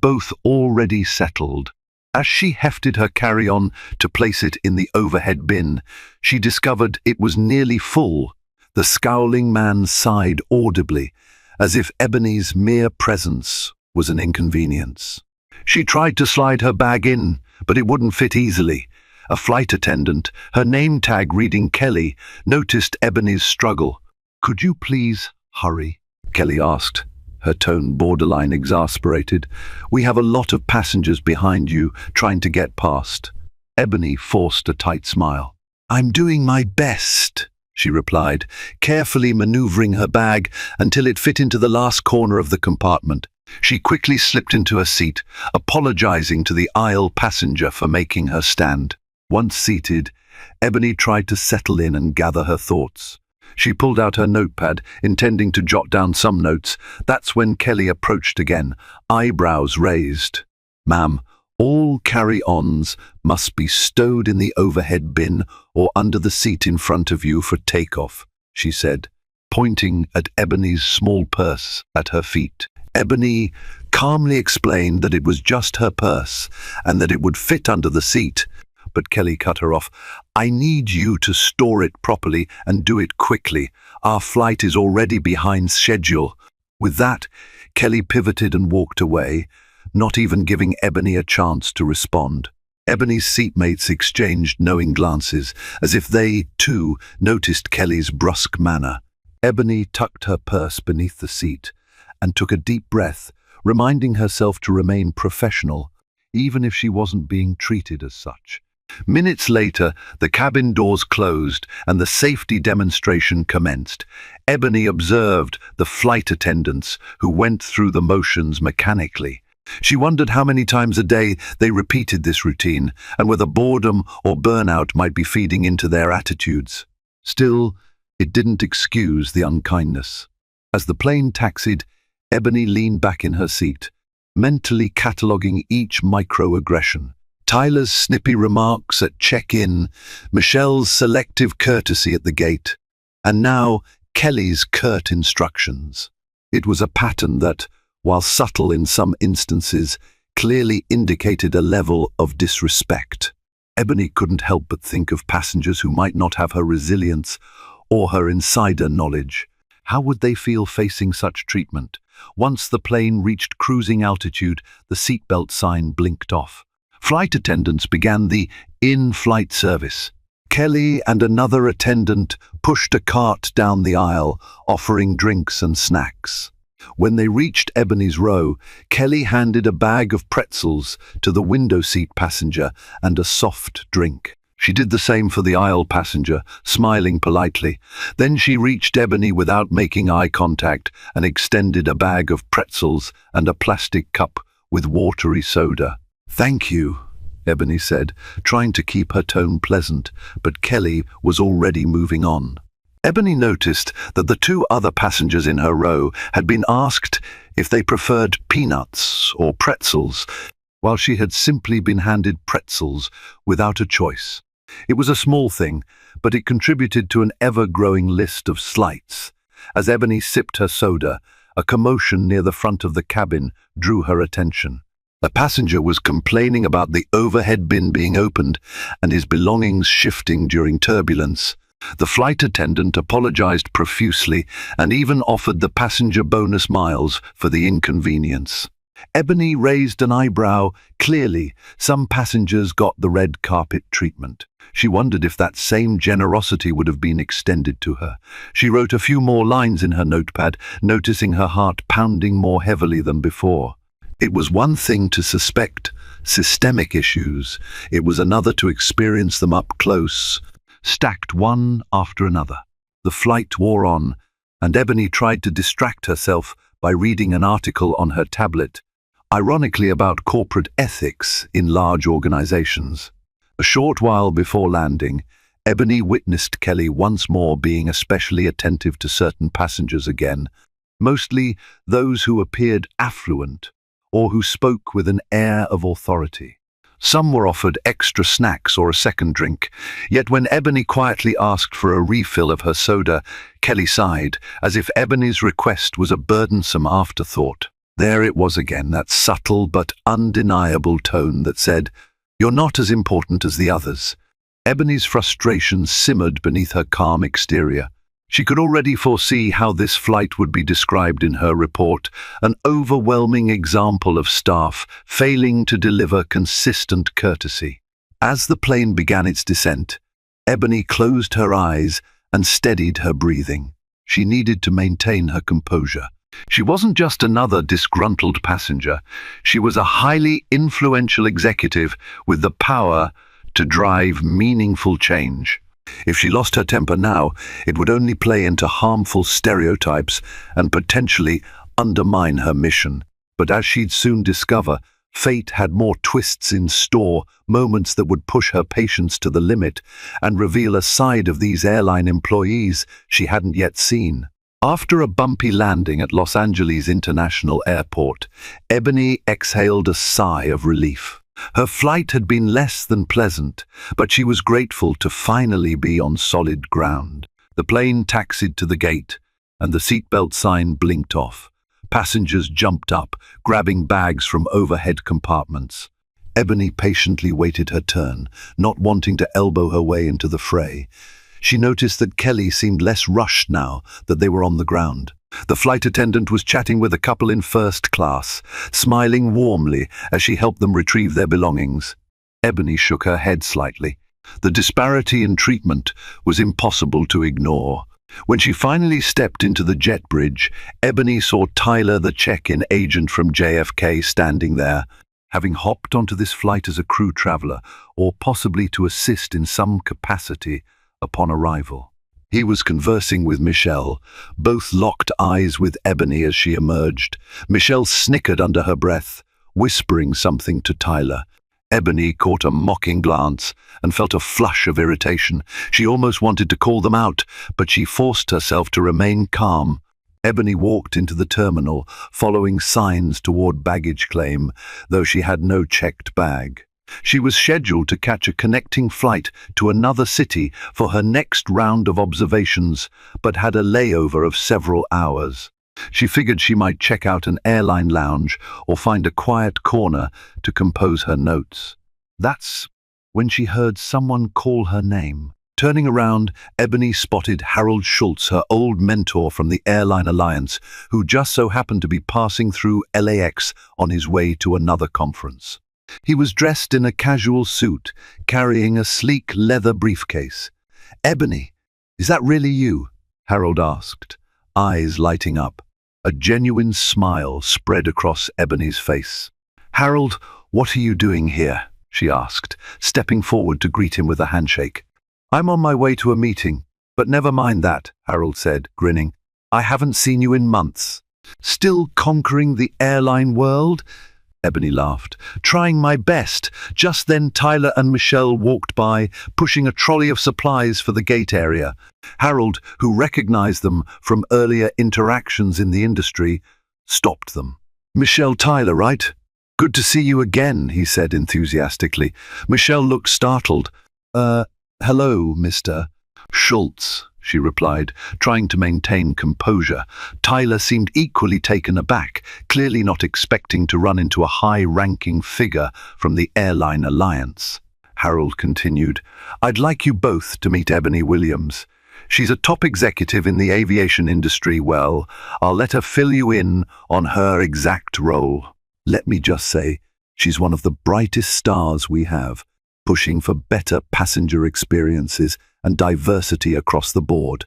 both already settled. As she hefted her carry-on to place it in the overhead bin, she discovered it was nearly full. The scowling man sighed audibly, as if Ebony's mere presence was an inconvenience. She tried to slide her bag in, but it wouldn't fit easily. A flight attendant, her name tag reading Kelly, noticed Ebony's struggle. "Could you please hurry?" Kelly asked, her tone borderline exasperated. "We have a lot of passengers behind you trying to get past." Ebony forced a tight smile. "I'm doing my best," she replied, carefully maneuvering her bag until it fit into the last corner of the compartment. She quickly slipped into her seat, apologizing to the aisle passenger for making her stand. Once seated, Ebony tried to settle in and gather her thoughts. She pulled out her notepad, intending to jot down some notes. That's when Kelly approached again, eyebrows raised. "Ma'am, all carry-ons must be stowed in the overhead bin or under the seat in front of you for takeoff," she said, pointing at Ebony's small purse at her feet. Ebony calmly explained that it was just her purse and that it would fit under the seat. But Kelly cut her off. "I need you to store it properly and do it quickly. Our flight is already behind schedule." With that, Kelly pivoted and walked away, not even giving Ebony a chance to respond. Ebony's seatmates exchanged knowing glances, as if they, too, noticed Kelly's brusque manner. Ebony tucked her purse beneath the seat and took a deep breath, reminding herself to remain professional, even if she wasn't being treated as such. Minutes later, the cabin doors closed and the safety demonstration commenced. Ebony observed the flight attendants who went through the motions mechanically. She wondered how many times a day they repeated this routine and whether boredom or burnout might be feeding into their attitudes. Still, it didn't excuse the unkindness. As the plane taxied, Ebony leaned back in her seat, mentally cataloguing each microaggression. Tyler's snippy remarks at check-in, Michelle's selective courtesy at the gate, and now Kelly's curt instructions. It was a pattern that, while subtle in some instances, clearly indicated a level of disrespect. Ebony couldn't help but think of passengers who might not have her resilience or her insider knowledge. How would they feel facing such treatment? Once the plane reached cruising altitude, the seatbelt sign blinked off. Flight attendants began the in-flight service. Kelly and another attendant pushed a cart down the aisle, offering drinks and snacks. When they reached Ebony's row, Kelly handed a bag of pretzels to the window seat passenger and a soft drink. She did the same for the aisle passenger, smiling politely. Then she reached Ebony without making eye contact and extended a bag of pretzels and a plastic cup with watery soda. "Thank you," Ebony said, trying to keep her tone pleasant, but Kelly was already moving on. Ebony noticed that the two other passengers in her row had been asked if they preferred peanuts or pretzels, while she had simply been handed pretzels without a choice. It was a small thing, but it contributed to an ever-growing list of slights. As Ebony sipped her soda, a commotion near the front of the cabin drew her attention. A passenger was complaining about the overhead bin being opened and his belongings shifting during turbulence. The flight attendant apologized profusely and even offered the passenger bonus miles for the inconvenience. Ebony raised an eyebrow. Clearly, some passengers got the red carpet treatment. She wondered if that same generosity would have been extended to her. She wrote a few more lines in her notepad, noticing her heart pounding more heavily than before. It was one thing to suspect systemic issues. It was another to experience them up close, stacked one after another. The flight wore on, and Ebony tried to distract herself by reading an article on her tablet. ironically about corporate ethics in large organizations. A short while before landing, Ebony witnessed Kelly once more being especially attentive to certain passengers again, mostly those who appeared affluent or who spoke with an air of authority. Some were offered extra snacks or a second drink, yet when Ebony quietly asked for a refill of her soda, Kelly sighed, as if Ebony's request was a burdensome afterthought. There it was again, that subtle but undeniable tone that said, "You're not as important as the others." Ebony's frustration simmered beneath her calm exterior. She could already foresee how this flight would be described in her report, an overwhelming example of staff failing to deliver consistent courtesy. As the plane began its descent, Ebony closed her eyes and steadied her breathing. She needed to maintain her composure. She wasn't just another disgruntled passenger. She was a highly influential executive with the power to drive meaningful change. If she lost her temper now, it would only play into harmful stereotypes and potentially undermine her mission. But as she'd soon discover, fate had more twists in store, moments that would push her patience to the limit and reveal a side of these airline employees she hadn't yet seen. After a bumpy landing at Los Angeles International Airport, Ebony exhaled a sigh of relief. Her flight had been less than pleasant, but she was grateful to finally be on solid ground. The plane taxied to the gate, and the seatbelt sign blinked off. Passengers jumped up, grabbing bags from overhead compartments. Ebony patiently waited her turn, not wanting to elbow her way into the fray. She noticed that Kelly seemed less rushed now that they were on the ground. The flight attendant was chatting with a couple in first class, smiling warmly as she helped them retrieve their belongings. Ebony shook her head slightly. The disparity in treatment was impossible to ignore. When she finally stepped into the jet bridge, Ebony saw Tyler, the check-in agent from JFK, standing there. Having hopped onto this flight as a crew traveler, or possibly to assist in some capacity upon arrival. He was conversing with Michelle. Both locked eyes with Ebony as she emerged. Michelle snickered under her breath, whispering something to Tyler. Ebony caught a mocking glance and felt a flush of irritation. She almost wanted to call them out, but she forced herself to remain calm. Ebony walked into the terminal, following signs toward baggage claim, though she had no checked bag. She was scheduled to catch a connecting flight to another city for her next round of observations, but had a layover of several hours. She figured she might check out an airline lounge or find a quiet corner to compose her notes. That's when she heard someone call her name. Turning around, Ebony spotted Harold Schultz, her old mentor from the Airline Alliance, who just so happened to be passing through LAX on his way to another conference. He was dressed in a casual suit, carrying a sleek leather briefcase. "Ebony, is that really you?" Harold asked, eyes lighting up. A genuine smile spread across Ebony's face. "Harold, what are you doing here?" she asked, stepping forward to greet him with a handshake. "I'm on my way to a meeting, but never mind that," Harold said, grinning. "I haven't seen you in months." "Still conquering the airline world?" Ebony laughed. "Trying my best." Just then Tyler and Michelle walked by, pushing a trolley of supplies for the gate area. Harold, who recognized them from earlier interactions in the industry, stopped them. "Michelle Tyler, right? Good to see you again," he said enthusiastically. Michelle looked startled. Hello, Mr. Schultz," she replied, trying to maintain composure. Tyler seemed equally taken aback, clearly not expecting to run into a high-ranking figure from the Airline Alliance. Harold continued, "I'd like you both to meet Ebony Williams. She's a top executive in the aviation industry. Well, I'll let her fill you in on her exact role. Let me just say, she's one of the brightest stars we have, pushing for better passenger experiences and diversity across the board."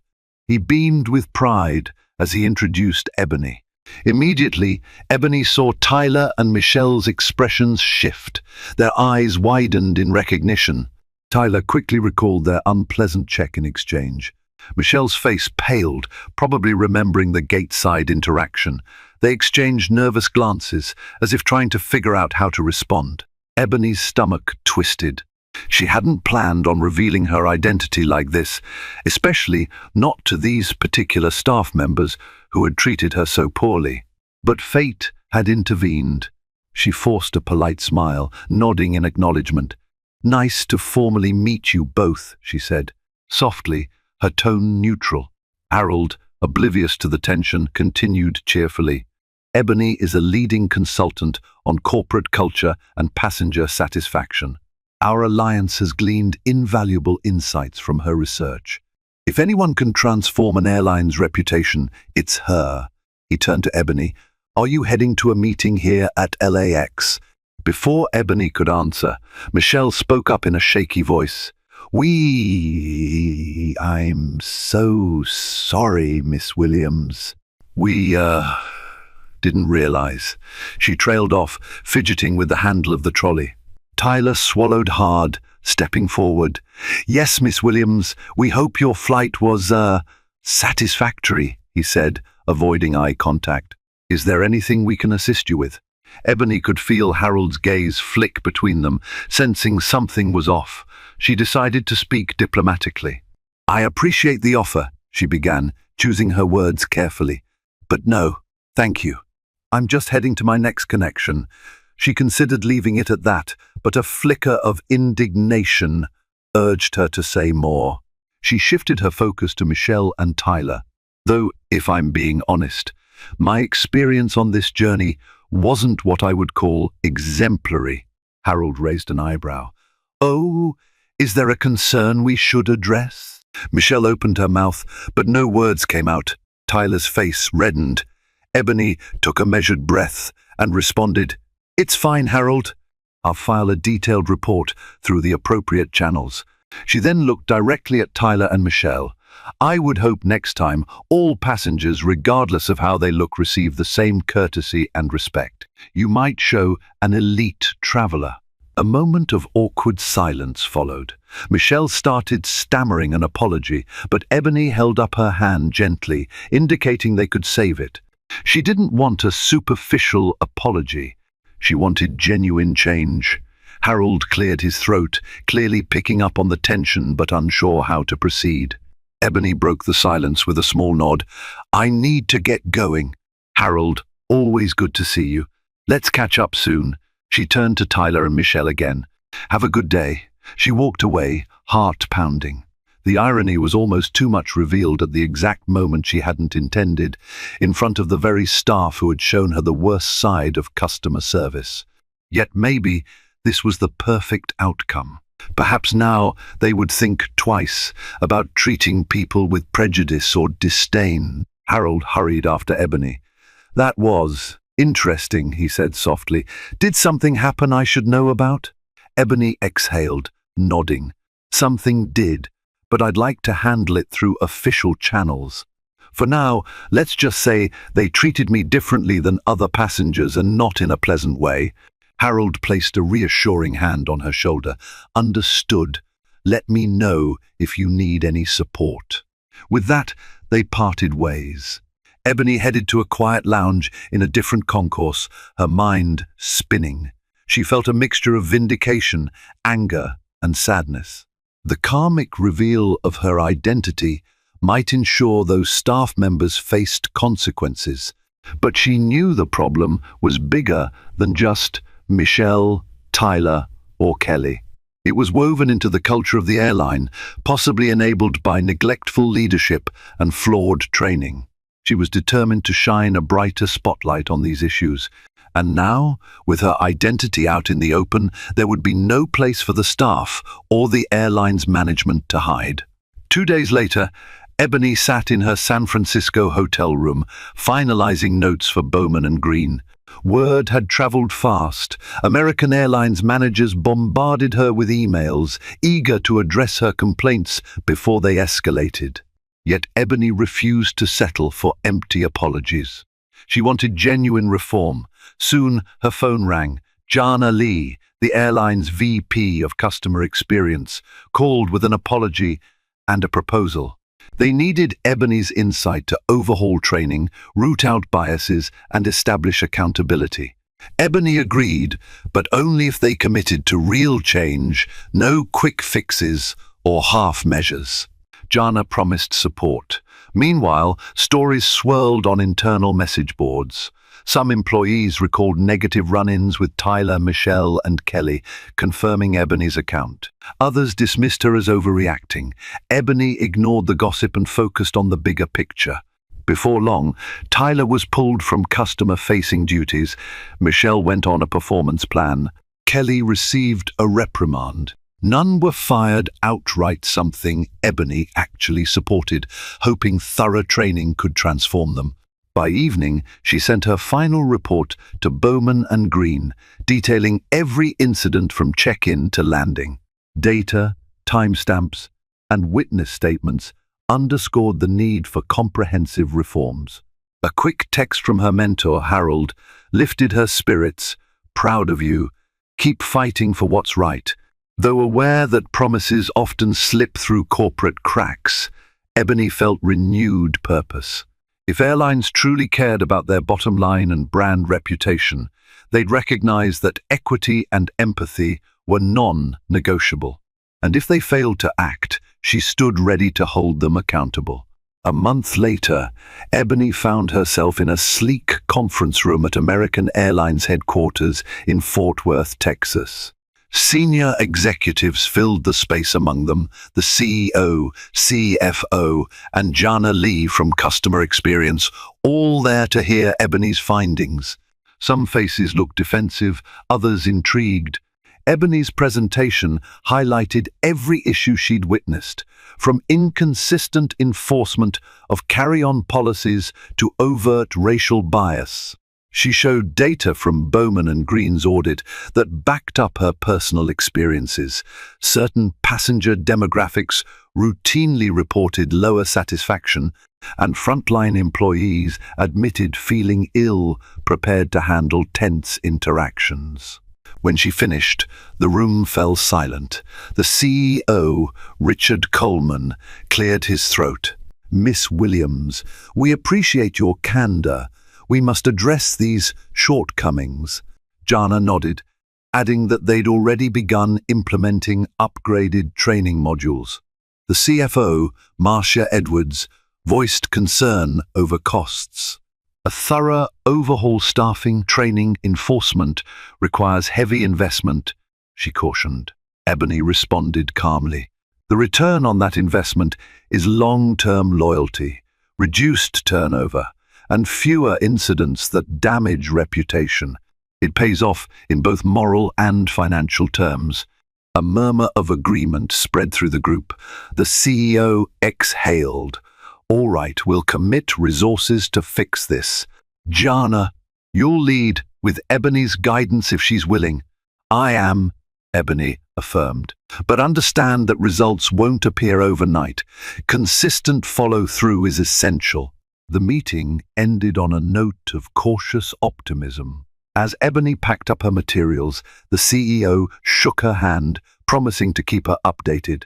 He beamed with pride as he introduced Ebony. Immediately, Ebony saw Tyler and Michelle's expressions shift. Their eyes widened in recognition. Tyler quickly recalled their unpleasant check-in exchange. Michelle's face paled, probably remembering the gateside interaction. They exchanged nervous glances, as if trying to figure out how to respond. Ebony's stomach twisted. She hadn't planned on revealing her identity like this, especially not to these particular staff members who had treated her so poorly. But fate had intervened. She forced a polite smile, nodding in acknowledgement. "Nice to formally meet you both," she said, softly, her tone neutral. Harold, oblivious to the tension, continued cheerfully. "Ebony is a leading consultant on corporate culture and passenger satisfaction. Our alliance has gleaned invaluable insights from her research. If anyone can transform an airline's reputation, it's her." He turned to Ebony. "Are you heading to a meeting here at LAX?" Before Ebony could answer, Michelle spoke up in a shaky voice. I'm so sorry, Miss Williams. We didn't realize." She trailed off, fidgeting with the handle of the trolley. Tyler swallowed hard, stepping forward. "Yes, Miss Williams, we hope your flight was, satisfactory," he said, avoiding eye contact. "Is there anything we can assist you with?" Ebony could feel Harold's gaze flick between them, sensing something was off. She decided to speak diplomatically. "I appreciate the offer," she began, choosing her words carefully. "But no, thank you. I'm just heading to my next connection." She considered leaving it at that, but a flicker of indignation urged her to say more. She shifted her focus to Michelle and Tyler. "Though, if I'm being honest, my experience on this journey wasn't what I would call exemplary." Harold raised an eyebrow. "Oh, is there a concern we should address?" Michelle opened her mouth, but no words came out. Tyler's face reddened. Ebony took a measured breath and responded, "It's fine, Harold. I'll file a detailed report through the appropriate channels." She then looked directly at Tyler and Michelle. "I would hope next time all passengers, regardless of how they look, receive the same courtesy and respect. You might show an elite traveler." A moment of awkward silence followed. Michelle started stammering an apology, but Ebony held up her hand gently, indicating they could save it. She didn't want a superficial apology. She wanted genuine change. Harold cleared his throat, clearly picking up on the tension but unsure how to proceed. Ebony broke the silence with a small nod. "I need to get going." "Harold, always good to see you. Let's catch up soon." She turned to Tyler and Michelle again. "Have a good day." She walked away, heart pounding. The irony was almost too much revealed at the exact moment she hadn't intended, in front of the very staff who had shown her the worst side of customer service. Yet maybe this was the perfect outcome. Perhaps now they would think twice about treating people with prejudice or disdain. Harold hurried after Ebony. "That was interesting," he said softly. "Did something happen I should know about?" Ebony exhaled, nodding. "Something did, but I'd like to handle it through official channels. For now, let's just say they treated me differently than other passengers and not in a pleasant way." Harold placed a reassuring hand on her shoulder. "Understood. Let me know if you need any support." With that, they parted ways. Ebony headed to a quiet lounge in a different concourse, her mind spinning. She felt a mixture of vindication, anger, and sadness. The karmic reveal of her identity might ensure those staff members faced consequences, but she knew the problem was bigger than just Michelle, Tyler, or Kelly. It was woven into the culture of the airline, possibly enabled by neglectful leadership and flawed training. She was determined to shine a brighter spotlight on these issues. And now, with her identity out in the open, there would be no place for the staff or the airline's management to hide. 2 days later, Ebony sat in her San Francisco hotel room, finalizing notes for Bowman and Green. Word had traveled fast. American Airlines managers bombarded her with emails, eager to address her complaints before they escalated. Yet Ebony refused to settle for empty apologies. She wanted genuine reform. Soon her phone rang. Jana Lee, the airline's VP of Customer Experience, called with an apology and a proposal. They needed Ebony's insight to overhaul training, root out biases, and establish accountability. Ebony agreed, but only if they committed to real change, no quick fixes or half measures. Jana promised support. Meanwhile, stories swirled on internal message boards. Some employees recalled negative run-ins with Tyler, Michelle, and Kelly, confirming Ebony's account. Others dismissed her as overreacting. Ebony ignored the gossip and focused on the bigger picture. Before long, Tyler was pulled from customer-facing duties. Michelle went on a performance plan. Kelly received a reprimand. None were fired outright, something Ebony actually supported, hoping thorough training could transform them. By evening, she sent her final report to Bowman and Green, detailing every incident from check-in to landing. Data, timestamps, and witness statements underscored the need for comprehensive reforms. A quick text from her mentor, Harold, lifted her spirits. "Proud of you. Keep fighting for what's right." Though aware that promises often slip through corporate cracks, Ebony felt renewed purpose. If airlines truly cared about their bottom line and brand reputation, they'd recognize that equity and empathy were non-negotiable. And if they failed to act, she stood ready to hold them accountable. A month later, Ebony found herself in a sleek conference room at American Airlines headquarters in Fort Worth, Texas. Senior executives filled the space, among them the CEO, CFO, and Jana Lee from Customer Experience, all there to hear Ebony's findings. Some faces looked defensive, others intrigued. Ebony's presentation highlighted every issue she'd witnessed, from inconsistent enforcement of carry-on policies to overt racial bias. She showed data from Bowman and Green's audit that backed up her personal experiences. Certain passenger demographics routinely reported lower satisfaction, and frontline employees admitted feeling ill, prepared to handle tense interactions. When she finished, the room fell silent. The CEO, Richard Coleman, cleared his throat. "Miss Williams, we appreciate your candor. We must address these shortcomings." Jana nodded, adding that they'd already begun implementing upgraded training modules. The CFO, Marcia Edwards, voiced concern over costs. "A thorough overhaul staffing, training, enforcement requires heavy investment," she cautioned. Ebony responded calmly. "The return on that investment is long-term loyalty, reduced turnover, and fewer incidents that damage reputation. It pays off in both moral and financial terms." A murmur of agreement spread through the group. The CEO exhaled. "All right, we'll commit resources to fix this. Jana, you'll lead, with Ebony's guidance if she's willing." "I am," Ebony affirmed. "But understand that results won't appear overnight. Consistent follow-through is essential." The meeting ended on a note of cautious optimism. As Ebony packed up her materials, the CEO shook her hand, promising to keep her updated.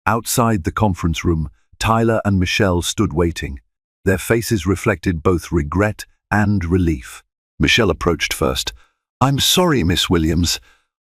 Outside the conference room, Tyler and Michelle stood waiting. Their faces reflected both regret and relief. Michelle approached first. "I'm sorry, Miss Williams.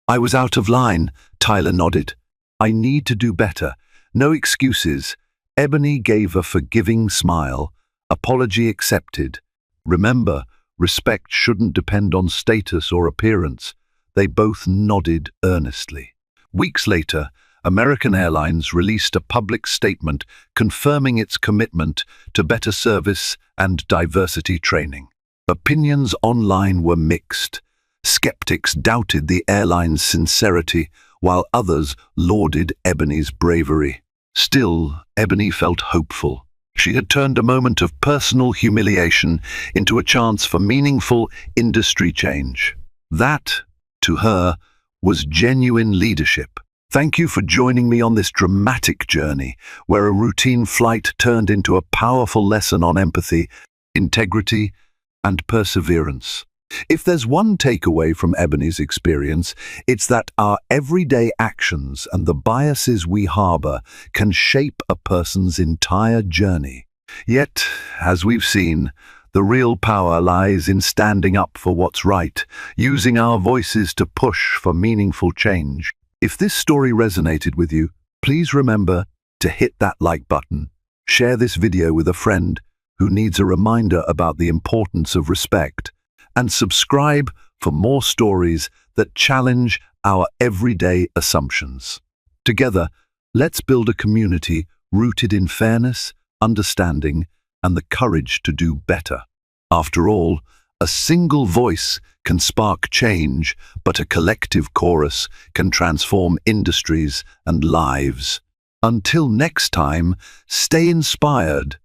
I was out of line." Tyler nodded. "I need to do better. No excuses." Ebony gave a forgiving smile. "Apology accepted. Remember, respect shouldn't depend on status or appearance." They both nodded earnestly. Weeks later, American Airlines released a public statement confirming its commitment to better service and diversity training. Opinions online were mixed. Skeptics doubted the airline's sincerity, while others lauded Ebony's bravery. Still, Ebony felt hopeful. She had turned a moment of personal humiliation into a chance for meaningful industry change. That, to her, was genuine leadership. Thank you for joining me on this dramatic journey, where a routine flight turned into a powerful lesson on empathy, integrity, and perseverance. If there's one takeaway from Ebony's experience, it's that our everyday actions and the biases we harbor can shape a person's entire journey. Yet, as we've seen, the real power lies in standing up for what's right, using our voices to push for meaningful change. If this story resonated with you, please remember to hit that like button. Share this video with a friend who needs a reminder about the importance of respect, and subscribe for more stories that challenge our everyday assumptions. Together, let's build a community rooted in fairness, understanding, and the courage to do better. After all, a single voice can spark change, but a collective chorus can transform industries and lives. Until next time, stay inspired